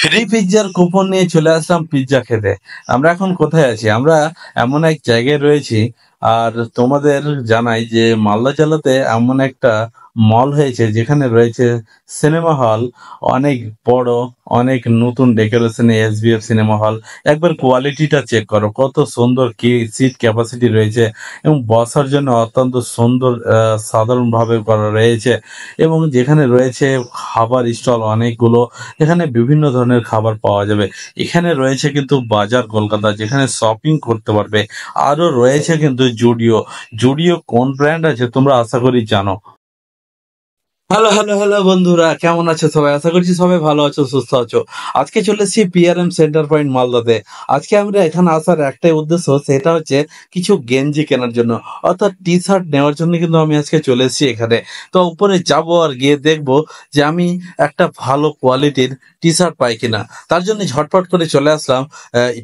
Free পিৎজার coupon নিয়ে চলে আসলাম pizza খেতে। আমরা এখন কোথায় আছি? আমরা এমন এক জায়গায় রয়েছি। আর তোমাদের জানাই যে মালদা জেলাতে এমন একটা মল হয়েছে যেখানে রয়েছে সিনেমা হল, অনেক বড়, অনেক নতুন ডেকোরেশনে এসবিএফ সিনেমা হল। একবার কোয়ালিটিটা চেক করো, কত সুন্দর কি সিট ক্যাপাসিটি রয়েছে এবং বসার জন্য অত্যন্ত সুন্দর সাধারণভাবে করা রয়েছে। এবং যেখানে রয়েছে খাবার স্টল অনেকগুলো, এখানে বিভিন্ন ধরনের খাবার পাওয়া যাবে। এখানে রয়েছে কিন্তু বাজার কলকাতা, যেখানে শপিং করতে পারবে। আরো রয়েছে কিন্তু জুডিও। জুডিও কোন ব্র্যান্ড আছে তোমরা আশা করি জানো। হ্যালো হ্যালো হ্যালো বন্ধুরা, কেমন আছো সবাই? আশা করছি সবাই ভালো আছো, সুস্থ আছো। আজকে চলে এসেছি পিআরএম সেন্টার পয়েন্ট মালদাতে। আজকে আমরা এখানে আসার একটাই উদ্দেশ্য, সেটা হচ্ছে কিছু গেঞ্জি কেনার জন্য, অর্থাৎ টি শার্ট নেওয়ার জন্য কিন্তু আমি আজকে চলে এসেছি এখানে। তো উপরে যাবো আর গিয়ে দেখবো যে আমি একটা ভালো কোয়ালিটির টি শার্ট পাই কিনা। তার জন্য ঝটপট করে চলে আসলাম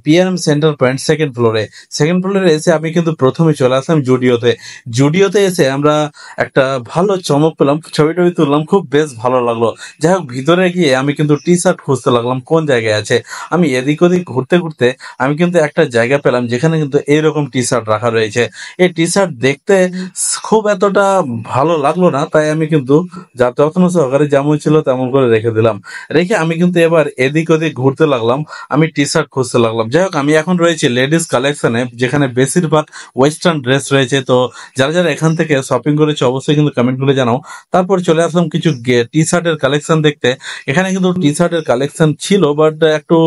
পিআরএম সেন্টার পয়েন্ট সেকেন্ড ফ্লোরে। সেকেন্ড ফ্লোরে এসে আমি কিন্তু প্রথমে চলে আসলাম জুডিওতে। জুডিওতে এসে আমরা একটা ভালো চমক পেলাম, ছবি টবি তুললাম, খুব বেশ ভালো লাগলো। যাই হোক, ভিতরে গিয়ে আমি কিন্তু টি শার্ট খুঁজতে লাগলাম কোন জায়গায় আছে। আমি এদিক ওদিক ঘুরতে ঘুরতে আমি কিন্তু একটা জায়গা পেলাম যেখানে কিন্তু এইরকম টি শার্ট রাখা রয়েছে। এই টি শার্ট দেখতে খুব এতটা ভালো লাগলো না, তাই আমি কিন্তু যা যত্ন সহকারে যেমন ছিল তেমন করে রেখে দিলাম। রেখে আমি কিন্তু এবার এদিক ওদিক ঘুরতে লাগলাম, আমি টি শার্ট খুঁজতে লাগলাম। যাই হোক, আমি এখন রয়েছি লেডিস কালেকশনে, যেখানে বেশিরভাগ ওয়েস্টার্ন ড্রেস রয়েছে। তো যারা যারা এখান থেকে শপিং করেছে অবশ্যই কিন্তু কমেন্ট করে জানাও। তারপর চলে আসলাম কিছু টি শার্টের কালেকশন দেখতে। এখানে কিন্তু টি শার্টের কালেকশন ছিল, বাট একটু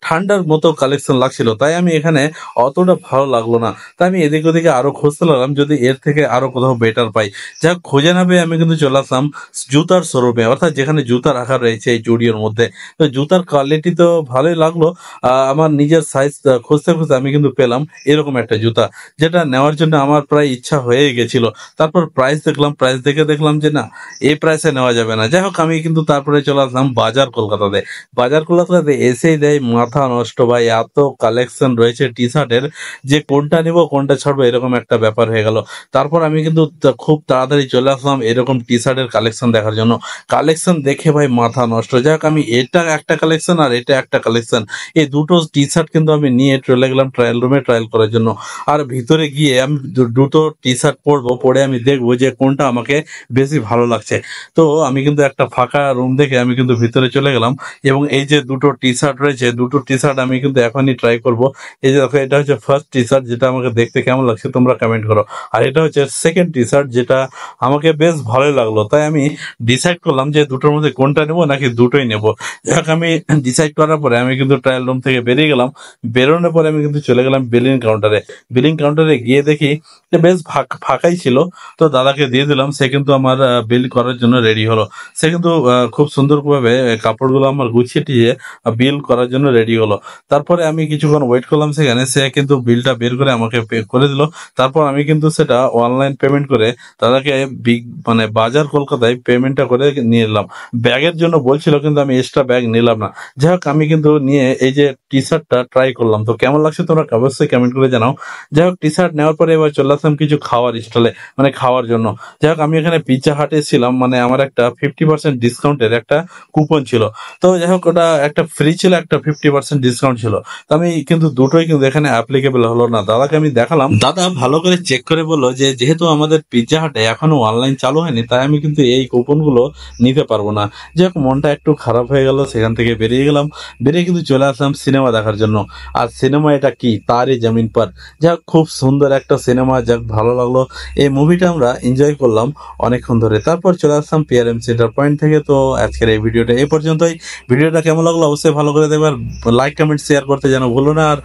ঠান্ডার মতো কালেকশন লাগছিল, তাই আমি এখানে অতটা ভালো লাগলো না। তাই আমি এদিক ওদিকে আরো খুঁজতে লাগলাম যদি এর থেকে আরো কোথাও বেটার পাই। যা হোক, খুঁজে না পেয়ে আমি কিন্তু চলে আসলাম জুতার শোরুমে, অর্থাৎ যেখানে জুতা রাখা রয়েছে এই জুডিওর মধ্যে। তো জুতার কোয়ালিটি তো ভালোই লাগলো। আমার নিজের সাইজ খুঁজতে খুঁজতে আমি কিন্তু পেলাম এরকম একটা জুতা, যেটা নেওয়ার জন্য আমার প্রায় ইচ্ছা হয়ে গেছিল। তারপর প্রাইস দেখলাম, প্রাইস দেখে দেখলাম যে না, এই প্রাইসে নেওয়া যাবে না। যাই হোক, আমি কিন্তু তারপরে চলে আসলাম বাজার কলকাতাতে। বাজার কলকাতাতে এসেই দেয় মাথা নষ্ট ভাই, এত কালেকশন রয়েছে টি শার্টের যে কোনটা নিব কোনটা ছাড়বো এরকম একটা ব্যাপার হয়ে গেল। তারপর আমি কিন্তু খুব তাড়াতাড়ি চলে আসলাম এরকম টি শার্টের কালেকশন দেখার জন্য। কালেকশন দেখে ভাই মাথা নষ্ট। যাই হোক, আমি এটা একটা কালেকশন আর এটা একটা কালেকশন, এই দুটো টি শার্ট কিন্তু আমি নিয়ে চলে গেলাম ট্রায়াল রুমে ট্রায়াল করার জন্য। আর ভিতরে গিয়ে আমি দুটো টি শার্ট পরবো, পরে আমি দেখবো যে কোনটা আমাকে বেশি ভালো লাগছে। তো আমি কিন্তু একটা ফাঁকা রুম দেখে আমি কিন্তু ভিতরে চলে গেলাম, এবং এই যে দুটো টি শার্ট রয়েছে, দুটো টি শার্ট আমি কিন্তু এখনই ট্রাই করব। এই যে দেখো, এটা হচ্ছে ফার্স্ট টি শার্ট, যেটা আমাকে দেখতে কেমন লাগছে তোমরা কমেন্ট করো। আর এটা হচ্ছে সেকেন্ড টি শার্ট, যেটা আমাকে বেশ ভালোই লাগলো। তাই আমি ডিসাইড করলাম যে দুটোর মধ্যে কোনটা নেবো নাকি দুটোই নেবো। যাক, আমি ডিসাইড করার পরে আমি কিন্তু ট্রায়াল রুম থেকে বেরিয়ে গেলাম। বেরোনোর পরে আমি কিন্তু চলে গেলাম বিলিং কাউন্টারে। বিলিং কাউন্টারে গিয়ে দেখি যে বেশ ফাঁকাই ছিল। তো দাদাকে দিয়ে দিলাম, সে কিন্তু আমার বিল করার জন্য রেডি হলো। সে কিন্তু খুব সুন্দরভাবে কাপড়গুলো আমার গুছিয়ে টিয়ে বিল করার জন্য রেডি হলো। তারপরে আমি কিছুক্ষণ ওয়েট করলাম সেখানে, সে কিন্তু বিলটা বের করে আমাকে পে করে দিল। তারপর আমি কিন্তু সেটা অনলাইন পেমেন্ট করে দাদাকে মানে বাজার কলকাতায় পেমেন্টটা করে নিয়ে এলাম। ব্যাগের জন্য বলছিল, কিন্তু আমি এক্সট্রা ব্যাগ নিলাম না। যাই হোক, আমি কিন্তু নিয়ে এই যে টি শার্টটা ট্রাই করলাম। তো কেমন লাগছে তোমরা অবশ্যই কমেন্ট করে জানাও। যাই হোক, টি শার্ট নেওয়ার পরে এবার চলে আসলাম কিছু খাওয়ার স্টলে, মানে খাওয়ার জন্য। যাই হোক, আমি এখানে পিৎজা হাটে ছিলাম, মানে আমার একটা 50% ডিসকাউন্টের একটা কুপন ছিল। তো যাই হোক, ওটা একটা ফ্রি ছিল, একটা 50% ডিসকাউন্ট ছিল। তো আমি কিন্তু দুটোই কিন্তু এখানে অ্যাপ্লিকেবল হলো না। দাদাকে আমি দেখালাম, দাদা ভালো করে চেক করে বললো যে যেহেতু আমাদের পিৎজা হাটে এখনো অনলাইন চালু হয়নি, তাই আমি কিন্তু এই কুপনগুলো নিতে পারবো না। যাই হোক, মনটা একটু খারাপ হয়ে গেল, সেখান থেকে বেরিয়ে গেলাম। বেরিয়ে কিন্তু চলে আসলাম সিনেমা দেখার জন্য। আর সিনেমা এটা কি, তারে জমিন পার। যাই হোক, খুব সুন্দর একটা সিনেমা, যাক ভালো লাগলো। এই মুভিটা আমরা এনজয় করলাম অনেকক্ষণ ধরে। তারপর চলে আসলাম পিআরএম সেন্টার পয়েন্ট থেকে। তো আজকের এই ভিডিওটা এই পর্যন্তই। ভিডিওটা কেমন লাগলো অবশ্যই ভালো করে দেবে, লাইক কমেন্ট শেয়ার করতে যেন ভুলো না। আর